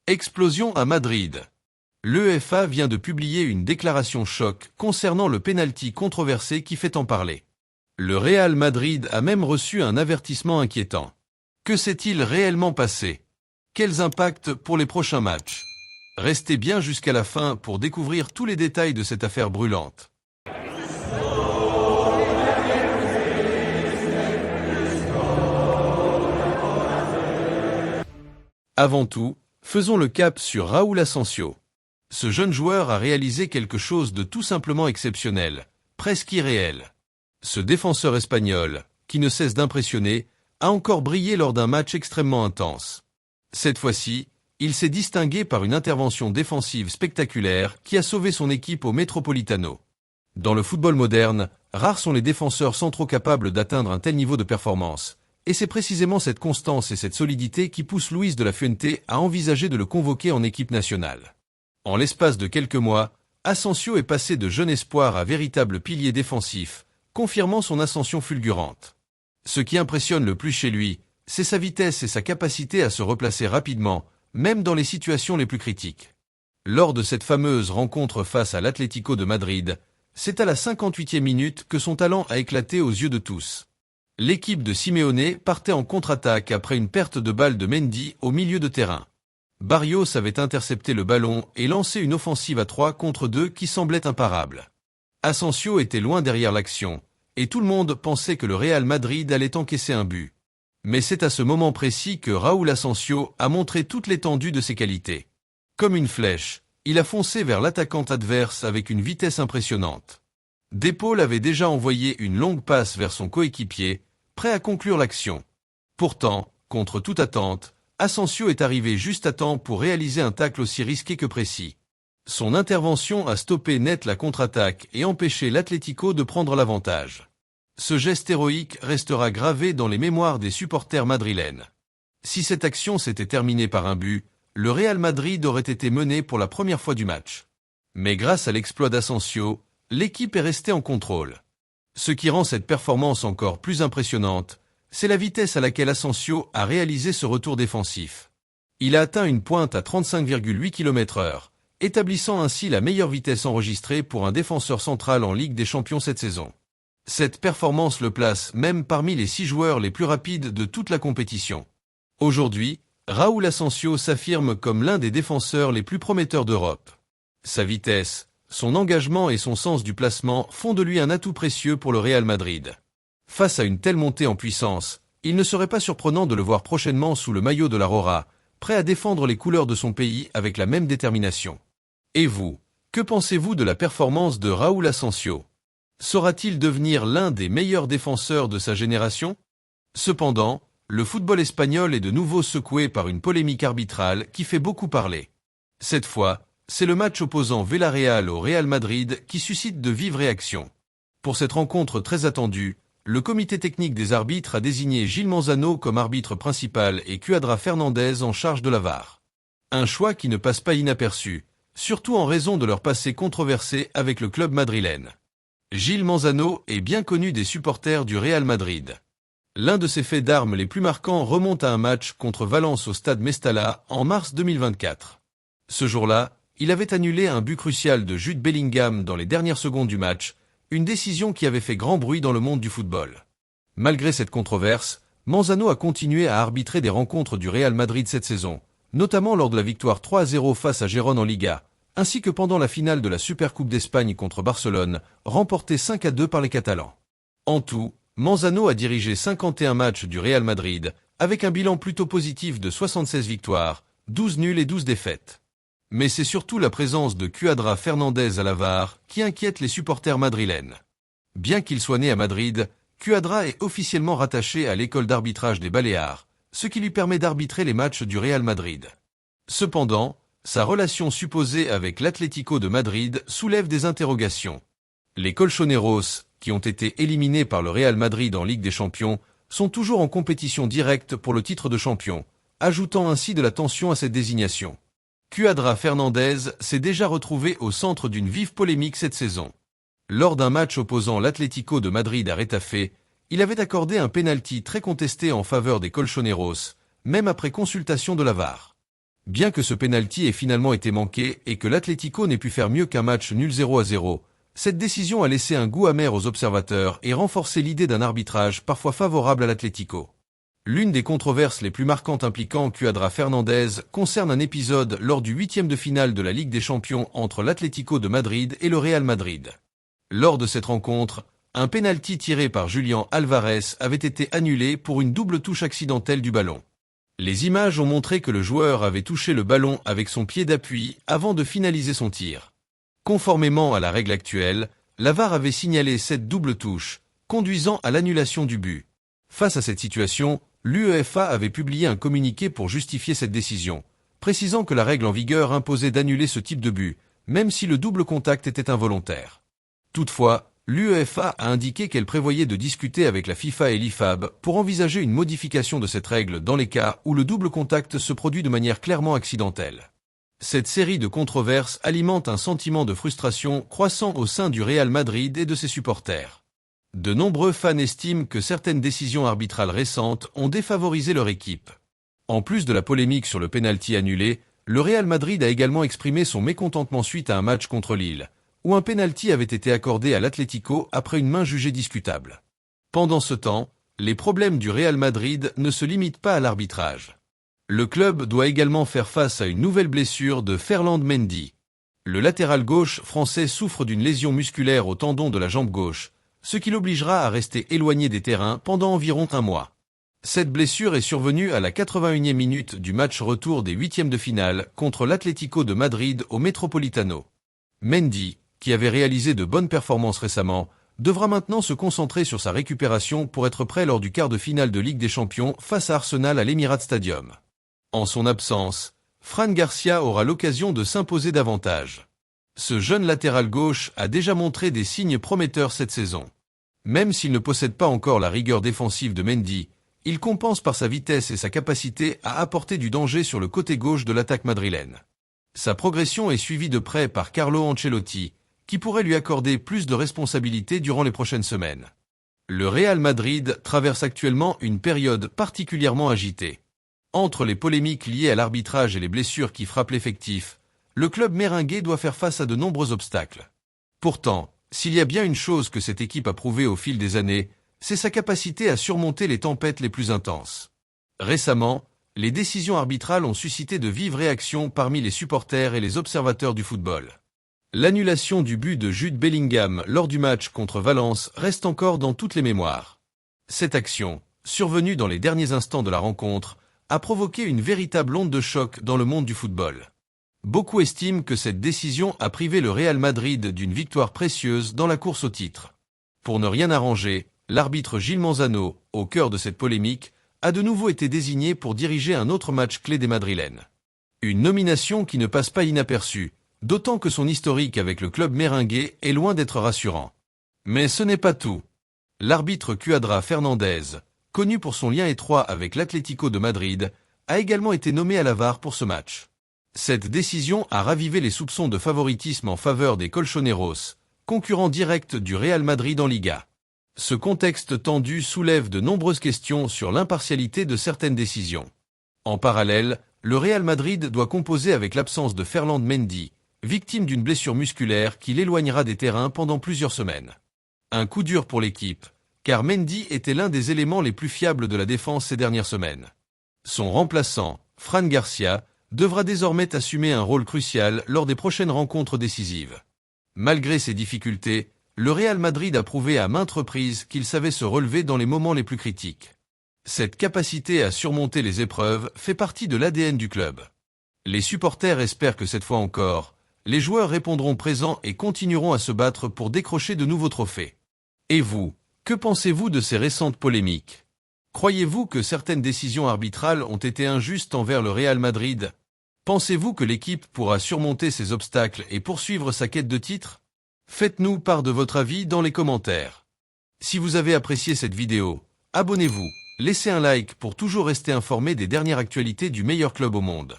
Explosion à Madrid. L'UEFA vient de publier une déclaration choc concernant le pénalty controversé qui fait en parler. Le Real Madrid a même reçu un avertissement inquiétant. Que s'est-il réellement passé? Quels impacts pour les prochains matchs? Restez bien jusqu'à la fin pour découvrir tous les détails de cette affaire brûlante. Avant tout, faisons le cap sur Raúl Asensio. Ce jeune joueur a réalisé quelque chose de tout simplement exceptionnel, presque irréel. Ce défenseur espagnol, qui ne cesse d'impressionner, a encore brillé lors d'un match extrêmement intense. Cette fois-ci, il s'est distingué par une intervention défensive spectaculaire qui a sauvé son équipe au Metropolitano. Dans le football moderne, rares sont les défenseurs centraux capables d'atteindre un tel niveau de performance. Et c'est précisément cette constance et cette solidité qui poussent Luis de la Fuente à envisager de le convoquer en équipe nationale. En l'espace de quelques mois, Asensio est passé de jeune espoir à véritable pilier défensif, confirmant son ascension fulgurante. Ce qui impressionne le plus chez lui, c'est sa vitesse et sa capacité à se replacer rapidement, même dans les situations les plus critiques. Lors de cette fameuse rencontre face à l'Atlético de Madrid, c'est à la 58e minute que son talent a éclaté aux yeux de tous. L'équipe de Simeone partait en contre-attaque après une perte de balle de Mendy au milieu de terrain. Barrios avait intercepté le ballon et lancé une offensive à 3 contre 2 qui semblait imparable. Asensio était loin derrière l'action, et tout le monde pensait que le Real Madrid allait encaisser un but. Mais c'est à ce moment précis que Raúl Asensio a montré toute l'étendue de ses qualités. Comme une flèche, il a foncé vers l'attaquant adverse avec une vitesse impressionnante. Depol avait déjà envoyé une longue passe vers son coéquipier, prêt à conclure l'action. Pourtant, contre toute attente, Asensio est arrivé juste à temps pour réaliser un tacle aussi risqué que précis. Son intervention a stoppé net la contre-attaque et empêché l'Atlético de prendre l'avantage. Ce geste héroïque restera gravé dans les mémoires des supporters madrilènes. Si cette action s'était terminée par un but, le Real Madrid aurait été mené pour la première fois du match. Mais grâce à l'exploit d'Asensio, l'équipe est restée en contrôle. Ce qui rend cette performance encore plus impressionnante, c'est la vitesse à laquelle Asensio a réalisé ce retour défensif. Il a atteint une pointe à 35,8 km/h, établissant ainsi la meilleure vitesse enregistrée pour un défenseur central en Ligue des Champions cette saison. Cette performance le place même parmi les 6 joueurs les plus rapides de toute la compétition. Aujourd'hui, Raúl Asensio s'affirme comme l'un des défenseurs les plus prometteurs d'Europe. Sa vitesse, son engagement et son sens du placement font de lui un atout précieux pour le Real Madrid. Face à une telle montée en puissance, il ne serait pas surprenant de le voir prochainement sous le maillot de la Roja, prêt à défendre les couleurs de son pays avec la même détermination. Et vous, que pensez-vous de la performance de Raúl Asensio? Saura-t-il devenir l'un des meilleurs défenseurs de sa génération? Cependant, le football espagnol est de nouveau secoué par une polémique arbitrale qui fait beaucoup parler. Cette fois, c'est le match opposant Villarreal au Real Madrid qui suscite de vives réactions. Pour cette rencontre très attendue, le comité technique des arbitres a désigné Gil Manzano comme arbitre principal et Cuadra Fernandez en charge de la VAR. Un choix qui ne passe pas inaperçu, surtout en raison de leur passé controversé avec le club madrilène. Gil Manzano est bien connu des supporters du Real Madrid. L'un de ses faits d'armes les plus marquants remonte à un match contre Valence au stade Mestalla en mars 2024. Ce jour-là, il avait annulé un but crucial de Jude Bellingham dans les dernières secondes du match, une décision qui avait fait grand bruit dans le monde du football. Malgré cette controverse, Manzano a continué à arbitrer des rencontres du Real Madrid cette saison, notamment lors de la victoire 3-0 face à Gérone en Liga, ainsi que pendant la finale de la Supercoupe d'Espagne contre Barcelone, remportée 5-2 par les Catalans. En tout, Manzano a dirigé 51 matchs du Real Madrid, avec un bilan plutôt positif de 76 victoires, 12 nuls et 12 défaites. Mais c'est surtout la présence de Cuadra Fernandez à la VAR qui inquiète les supporters madrilènes. Bien qu'il soit né à Madrid, Cuadra est officiellement rattaché à l'école d'arbitrage des Baléares, ce qui lui permet d'arbitrer les matchs du Real Madrid. Cependant, sa relation supposée avec l'Atlético de Madrid soulève des interrogations. Les Colchoneros, qui ont été éliminés par le Real Madrid en Ligue des Champions, sont toujours en compétition directe pour le titre de champion, ajoutant ainsi de la tension à cette désignation. Cuadra Fernandez s'est déjà retrouvé au centre d'une vive polémique cette saison. Lors d'un match opposant l'Atlético de Madrid à Retafe, il avait accordé un pénalty très contesté en faveur des Colchoneros, même après consultation de la VAR. Bien que ce penalty ait finalement été manqué et que l'Atlético n'ait pu faire mieux qu'un match nul 0-0, cette décision a laissé un goût amer aux observateurs et renforcé l'idée d'un arbitrage parfois favorable à l'Atlético. L'une des controverses les plus marquantes impliquant Cuadra Fernandez concerne un épisode lors du 8e de finale de la Ligue des Champions entre l'Atlético de Madrid et le Real Madrid. Lors de cette rencontre, un penalty tiré par Julián Álvarez avait été annulé pour une double touche accidentelle du ballon. Les images ont montré que le joueur avait touché le ballon avec son pied d'appui avant de finaliser son tir. Conformément à la règle actuelle, la VAR avait signalé cette double touche, conduisant à l'annulation du but. Face à cette situation, l'UEFA avait publié un communiqué pour justifier cette décision, précisant que la règle en vigueur imposait d'annuler ce type de but, même si le double contact était involontaire. Toutefois, l'UEFA a indiqué qu'elle prévoyait de discuter avec la FIFA et l'IFAB pour envisager une modification de cette règle dans les cas où le double contact se produit de manière clairement accidentelle. Cette série de controverses alimente un sentiment de frustration croissant au sein du Real Madrid et de ses supporters. De nombreux fans estiment que certaines décisions arbitrales récentes ont défavorisé leur équipe. En plus de la polémique sur le penalty annulé, le Real Madrid a également exprimé son mécontentement suite à un match contre Lille, où un penalty avait été accordé à l'Atlético après une main jugée discutable. Pendant ce temps, les problèmes du Real Madrid ne se limitent pas à l'arbitrage. Le club doit également faire face à une nouvelle blessure de Ferland Mendy. Le latéral gauche français souffre d'une lésion musculaire au tendon de la jambe gauche, ce qui l'obligera à rester éloigné des terrains pendant environ un mois. Cette blessure est survenue à la 81e minute du match retour des 8e de finale contre l'Atlético de Madrid au Metropolitano. Mendy, qui avait réalisé de bonnes performances récemment, devra maintenant se concentrer sur sa récupération pour être prêt lors du quart de finale de Ligue des Champions face à Arsenal à l'Emirates Stadium. En son absence, Fran Garcia aura l'occasion de s'imposer davantage. Ce jeune latéral gauche a déjà montré des signes prometteurs cette saison. Même s'il ne possède pas encore la rigueur défensive de Mendy, il compense par sa vitesse et sa capacité à apporter du danger sur le côté gauche de l'attaque madrilène. Sa progression est suivie de près par Carlo Ancelotti, qui pourrait lui accorder plus de responsabilités durant les prochaines semaines. Le Real Madrid traverse actuellement une période particulièrement agitée. Entre les polémiques liées à l'arbitrage et les blessures qui frappent l'effectif, le club merengue doit faire face à de nombreux obstacles. Pourtant, s'il y a bien une chose que cette équipe a prouvée au fil des années, c'est sa capacité à surmonter les tempêtes les plus intenses. Récemment, les décisions arbitrales ont suscité de vives réactions parmi les supporters et les observateurs du football. L'annulation du but de Jude Bellingham lors du match contre Valence reste encore dans toutes les mémoires. Cette action, survenue dans les derniers instants de la rencontre, a provoqué une véritable onde de choc dans le monde du football. Beaucoup estiment que cette décision a privé le Real Madrid d'une victoire précieuse dans la course au titre. Pour ne rien arranger, l'arbitre Gilles Manzano, au cœur de cette polémique, a de nouveau été désigné pour diriger un autre match clé des Madrilènes. Une nomination qui ne passe pas inaperçue, d'autant que son historique avec le club merengue est loin d'être rassurant. Mais ce n'est pas tout. L'arbitre Cuadra Fernandez, connu pour son lien étroit avec l'Atlético de Madrid, a également été nommé à la VAR pour ce match. Cette décision a ravivé les soupçons de favoritisme en faveur des Colchoneros, concurrents directs du Real Madrid en Liga. Ce contexte tendu soulève de nombreuses questions sur l'impartialité de certaines décisions. En parallèle, le Real Madrid doit composer avec l'absence de Ferland Mendy, victime d'une blessure musculaire qui l'éloignera des terrains pendant plusieurs semaines. Un coup dur pour l'équipe, car Mendy était l'un des éléments les plus fiables de la défense ces dernières semaines. Son remplaçant, Fran Garcia, devra désormais assumer un rôle crucial lors des prochaines rencontres décisives. Malgré ces difficultés, le Real Madrid a prouvé à maintes reprises qu'il savait se relever dans les moments les plus critiques. Cette capacité à surmonter les épreuves fait partie de l'ADN du club. Les supporters espèrent que cette fois encore, les joueurs répondront présents et continueront à se battre pour décrocher de nouveaux trophées. Et vous, que pensez-vous de ces récentes polémiques ? Croyez-vous que certaines décisions arbitrales ont été injustes envers le Real Madrid ? Pensez-vous que l'équipe pourra surmonter ces obstacles et poursuivre sa quête de titre ? Faites-nous part de votre avis dans les commentaires. Si vous avez apprécié cette vidéo, abonnez-vous, laissez un like pour toujours rester informé des dernières actualités du meilleur club au monde.